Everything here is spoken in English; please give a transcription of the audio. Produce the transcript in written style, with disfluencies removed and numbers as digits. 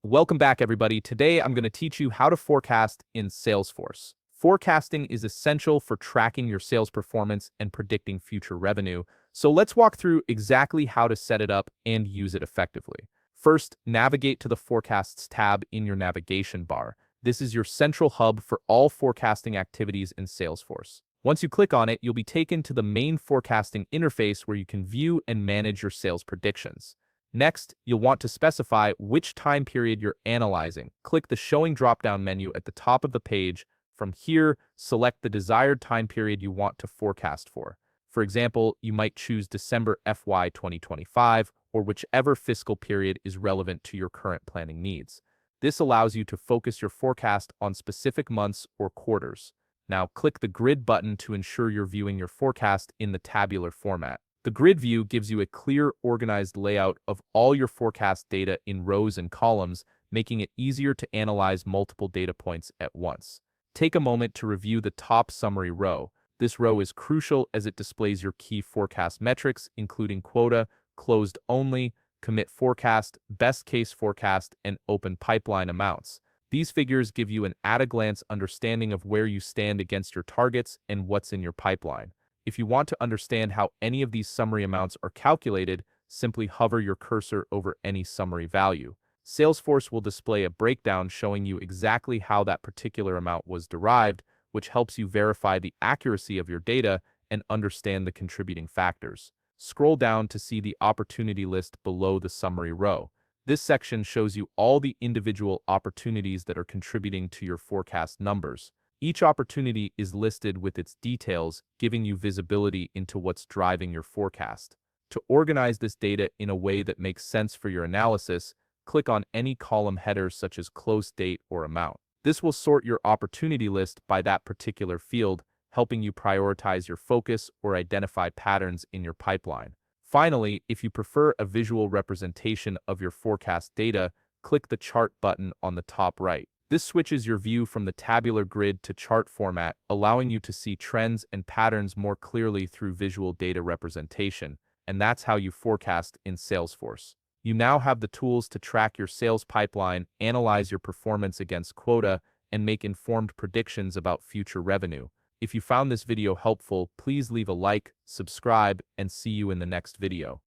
Welcome back, everybody. Today, I'm going to teach you how to forecast in Salesforce. Forecasting is essential for tracking your sales performance and predicting future revenue. So let's walk through exactly how to set it up and use it effectively. First, navigate to the Forecasts tab in your navigation bar. This is your central hub for all forecasting activities in Salesforce. Once you click on it, you'll be taken to the main forecasting interface where you can view and manage your sales predictions. Next, you'll want to specify which time period you're analyzing. Click the Showing drop-down menu at the top of the page. From here, select the desired time period you want to forecast for. For example, you might choose December FY 2025 or whichever fiscal period is relevant to your current planning needs. This allows you to focus your forecast on specific months or quarters. Now, click the Grid button to ensure you're viewing your forecast in the tabular format. The grid view gives you a clear, organized layout of all your forecast data in rows and columns, making it easier to analyze multiple data points at once. Take a moment to review the top summary row. This row is crucial as it displays your key forecast metrics, including quota, closed only, commit forecast, best case forecast, and open pipeline amounts. These figures give you an at-a-glance understanding of where you stand against your targets and what's in your pipeline. If you want to understand how any of these summary amounts are calculated, simply hover your cursor over any summary value. Salesforce will display a breakdown showing you exactly how that particular amount was derived, which helps you verify the accuracy of your data and understand the contributing factors. Scroll down to see the opportunity list below the summary row. This section shows you all the individual opportunities that are contributing to your forecast numbers. Each opportunity is listed with its details, giving you visibility into what's driving your forecast. To organize this data in a way that makes sense for your analysis, click on any column headers such as close date or amount. This will sort your opportunity list by that particular field, helping you prioritize your focus or identify patterns in your pipeline. Finally, if you prefer a visual representation of your forecast data, click the Chart button on the top right. This switches your view from the tabular grid to chart format, allowing you to see trends and patterns more clearly through visual data representation, and that's how you forecast in Salesforce. You now have the tools to track your sales pipeline, analyze your performance against quota, and make informed predictions about future revenue. If you found this video helpful, please leave a like, subscribe, and see you in the next video.